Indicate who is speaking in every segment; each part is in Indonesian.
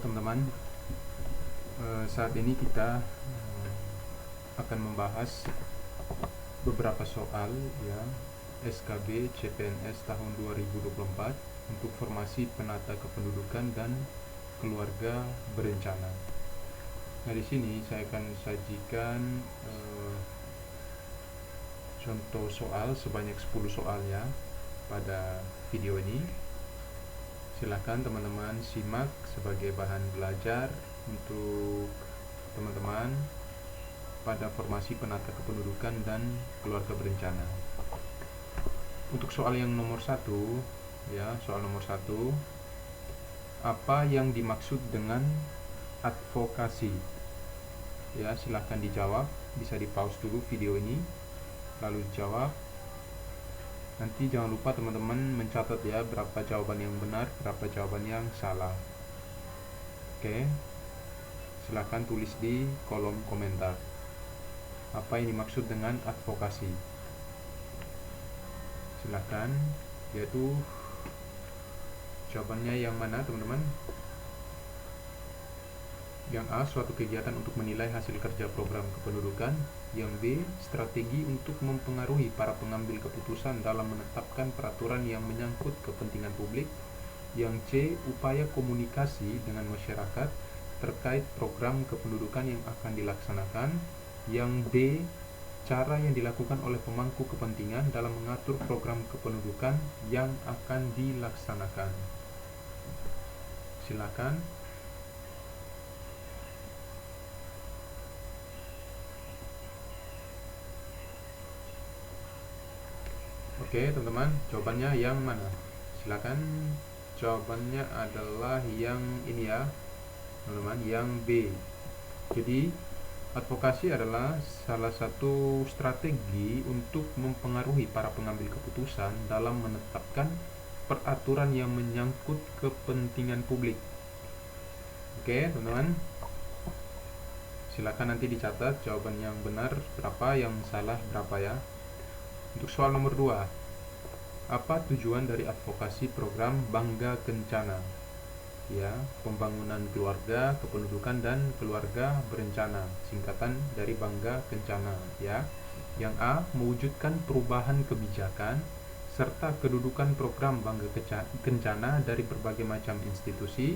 Speaker 1: teman-teman. Saat ini kita akan membahas beberapa soal ya SKB CPNS tahun 2024 untuk formasi penata kependudukan dan keluarga berencana. Nah, di sini saya akan sajikan contoh soal sebanyak 10 soal ya pada video ini. Silakan teman-teman simak sebagai bahan belajar untuk teman-teman pada formasi penata kependudukan dan keluarga berencana. Untuk soal yang nomor 1 ya, soal nomor 1, apa yang dimaksud dengan advokasi? Ya, silakan dijawab, bisa di pause dulu video ini lalu dijawab. Nanti jangan lupa teman-teman mencatat ya berapa jawaban yang benar, berapa jawaban yang salah. Oke, silakan tulis di kolom komentar apa yang dimaksud dengan advokasi. Silakan, yaitu jawabannya yang mana teman-teman? Yang A, suatu kegiatan untuk menilai hasil kerja program kependudukan. Yang B, strategi untuk mempengaruhi para pengambil keputusan dalam menetapkan peraturan yang menyangkut kepentingan publik. Yang C, upaya komunikasi dengan masyarakat terkait program kependudukan yang akan dilaksanakan. Yang D, cara yang dilakukan oleh pemangku kepentingan dalam mengatur program kependudukan yang akan dilaksanakan. Silakan. Oke teman-teman, jawabannya yang mana? Silakan. Jawabannya adalah yang ini ya teman-teman, yang B. Jadi advokasi adalah salah satu strategi untuk mempengaruhi para pengambil keputusan dalam menetapkan peraturan yang menyangkut kepentingan publik. Oke teman-teman, silakan nanti dicatat jawaban yang benar berapa, yang salah berapa ya. Untuk soal nomor 2, apa tujuan dari advokasi program Bangga Kencana? Ya, pembangunan keluarga, kependudukan dan keluarga berencana, singkatan dari Bangga Kencana ya. Yang A, mewujudkan perubahan kebijakan serta kedudukan program Bangga Kencana dari berbagai macam institusi.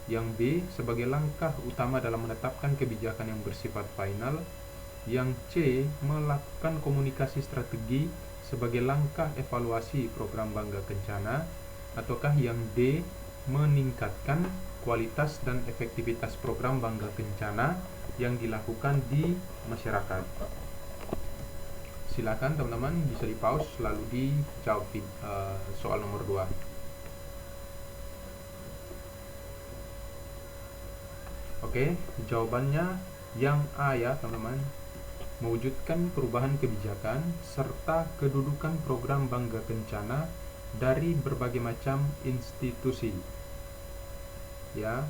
Speaker 1: Yang B, sebagai langkah utama dalam menetapkan kebijakan yang bersifat final. Yang C, melakukan komunikasi strategi sebagai langkah evaluasi program Bangga Kencana. Ataukah yang D, meningkatkan kualitas dan efektivitas program Bangga Kencana yang dilakukan di masyarakat. Silakan teman-teman, bisa di pause lalu dijawab soal nomor 2. Oke, jawabannya yang A ya teman-teman, mewujudkan perubahan kebijakan serta kedudukan program Bangga Kencana dari berbagai macam institusi. Ya,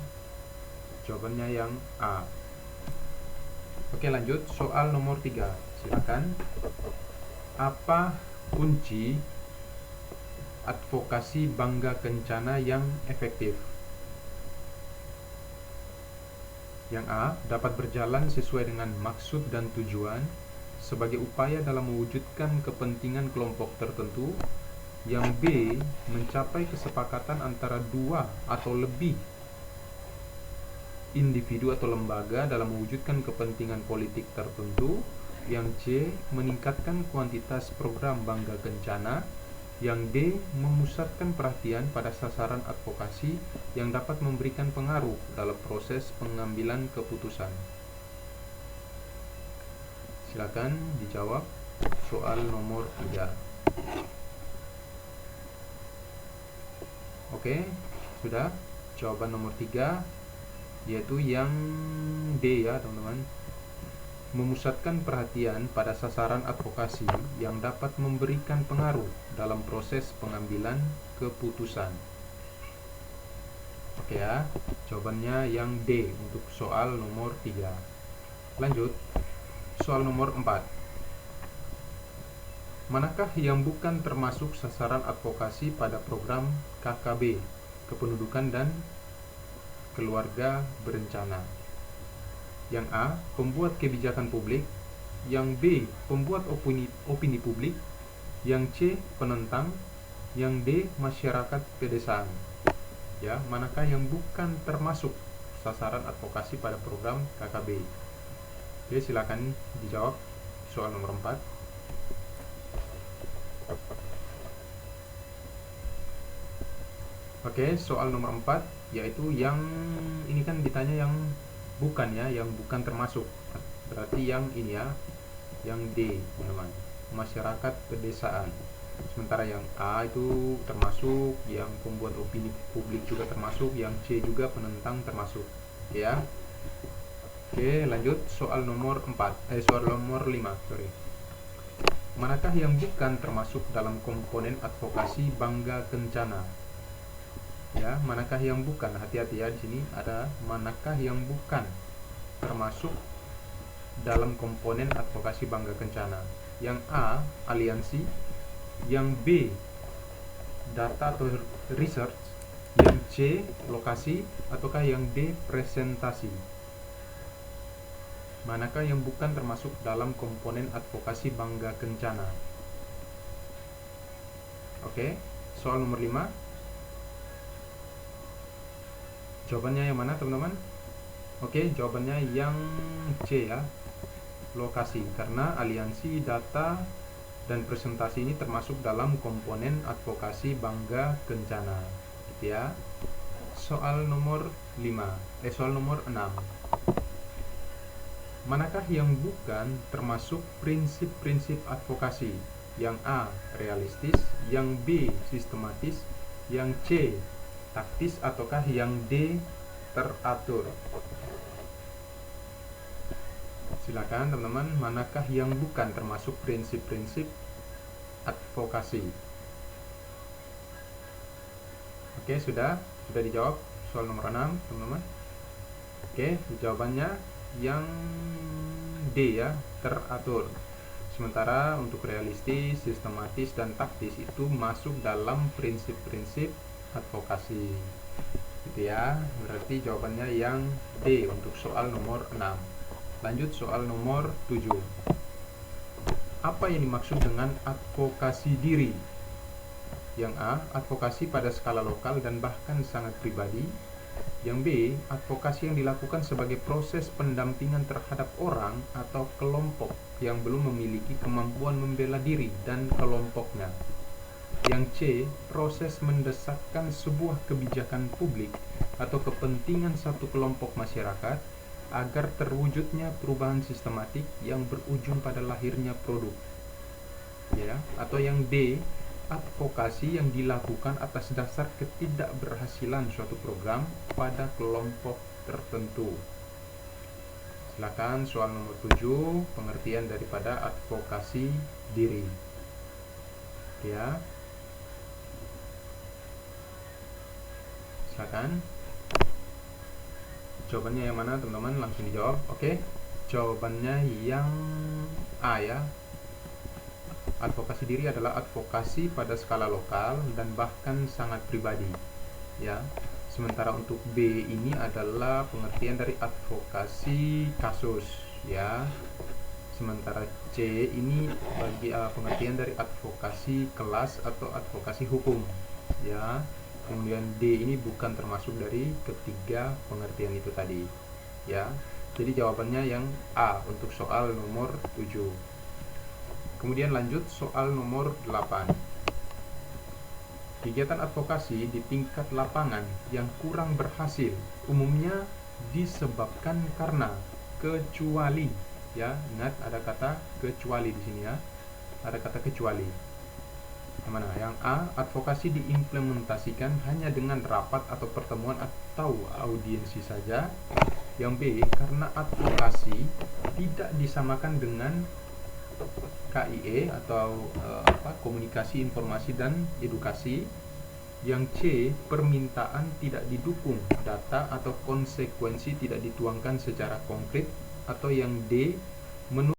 Speaker 1: jawabannya yang A. Oke, lanjut soal nomor 3. Silakan. Apa kunci advokasi Bangga Kencana yang efektif? Yang A, dapat berjalan sesuai dengan maksud dan tujuan sebagai upaya dalam mewujudkan kepentingan kelompok tertentu. Yang B, mencapai kesepakatan antara dua atau lebih individu atau lembaga dalam mewujudkan kepentingan politik tertentu. Yang C, meningkatkan kuantitas program Bangga Kencana. Yang D, memusatkan perhatian pada sasaran advokasi yang dapat memberikan pengaruh dalam proses pengambilan keputusan. Silakan dijawab soal nomor 3. Oke, sudah. Jawaban nomor 3 yaitu yang D ya teman-teman, memusatkan perhatian pada sasaran advokasi yang dapat memberikan pengaruh dalam proses pengambilan keputusan. Oke ya, jawabannya yang D untuk soal nomor 3. Lanjut, soal nomor 4. Manakah yang bukan termasuk sasaran advokasi pada program KKB, kependudukan dan keluarga berencana. Yang A, pembuat kebijakan publik. Yang B, pembuat opini publik. Yang C, penentang. Yang D, masyarakat pedesaan. Ya, manakah yang bukan termasuk sasaran advokasi pada program KKB? Oke, silakan dijawab soal nomor 4. Oke, soal nomor 4 yaitu yang ini kan ditanya yang bukan ya, yang bukan termasuk. Berarti yang ini ya, yang D, teman-teman. Masyarakat pedesaan. Sementara yang A itu termasuk, yang pembuat opini publik juga termasuk, yang C juga penentang termasuk, ya. Oke, lanjut soal nomor 4. Soal nomor 5, sorry. Manakah yang bukan termasuk dalam komponen advokasi Bangga Kencana? Ya, manakah yang bukan? Hati-hati ya, di sini ada manakah yang bukan termasuk dalam komponen advokasi Bangga Kencana. Yang A, aliansi. Yang B, data atau research. Yang C, lokasi. Ataukah yang D, presentasi. Manakah yang bukan termasuk dalam komponen advokasi Bangga Kencana? Oke, soal nomor 5. Jawabannya yang mana, teman-teman? Oke, jawabannya yang C ya, lokasi. Karena aliansi, data, dan presentasi ini termasuk dalam komponen advokasi Bangga Kencana, gitu ya. Soal nomor 5, soal nomor 6. Manakah yang bukan termasuk prinsip-prinsip advokasi? Yang A, realistis. Yang B, sistematis. Yang C, taktis. Ataukah yang D, teratur? Silakan teman-teman, manakah yang bukan termasuk prinsip-prinsip advokasi? Oke, sudah dijawab soal nomor 6, teman-teman. Oke, jawabannya yang D ya, teratur. Sementara untuk realistis, sistematis, dan taktis itu masuk dalam prinsip-prinsip advokasi, gitu ya. Berarti jawabannya yang D untuk soal nomor 6. Lanjut soal nomor 7. Apa yang dimaksud dengan advokasi diri? Yang A, advokasi pada skala lokal dan bahkan sangat pribadi. Yang B, advokasi yang dilakukan sebagai proses pendampingan terhadap orang atau kelompok yang belum memiliki kemampuan membela diri dan kelompoknya. Yang C, proses mendesakkan sebuah kebijakan publik atau kepentingan satu kelompok masyarakat agar terwujudnya perubahan sistematik yang berujung pada lahirnya produk. Ya, atau yang D, advokasi yang dilakukan atas dasar ketidakberhasilan suatu program pada kelompok tertentu. Silakan soal nomor 7, pengertian daripada advokasi diri. Ya. Silakan. Jawabannya yang mana, teman-teman? Langsung dijawab. Oke, jawabannya yang A ya. Advokasi diri adalah advokasi pada skala lokal dan bahkan sangat pribadi, ya. Sementara untuk B ini adalah pengertian dari advokasi kasus, ya. Sementara C ini bagi pengertian dari advokasi kelas atau advokasi hukum, ya. Kemudian D ini bukan termasuk dari ketiga pengertian itu tadi, ya. Jadi jawabannya yang A untuk soal nomor 7. Kemudian lanjut soal nomor 8. Kegiatan advokasi di tingkat lapangan yang kurang berhasil umumnya disebabkan karena kecuali, ya. Ingat ada kata kecuali di sini ya. Ada kata kecuali. Yang mana? Yang A, advokasi diimplementasikan hanya dengan rapat atau pertemuan atau audiensi saja. Yang B, karena advokasi tidak disamakan dengan KIE atau komunikasi, informasi, dan edukasi. Yang C, permintaan tidak didukung data atau konsekuensi tidak dituangkan secara konkret. Atau yang D, menurut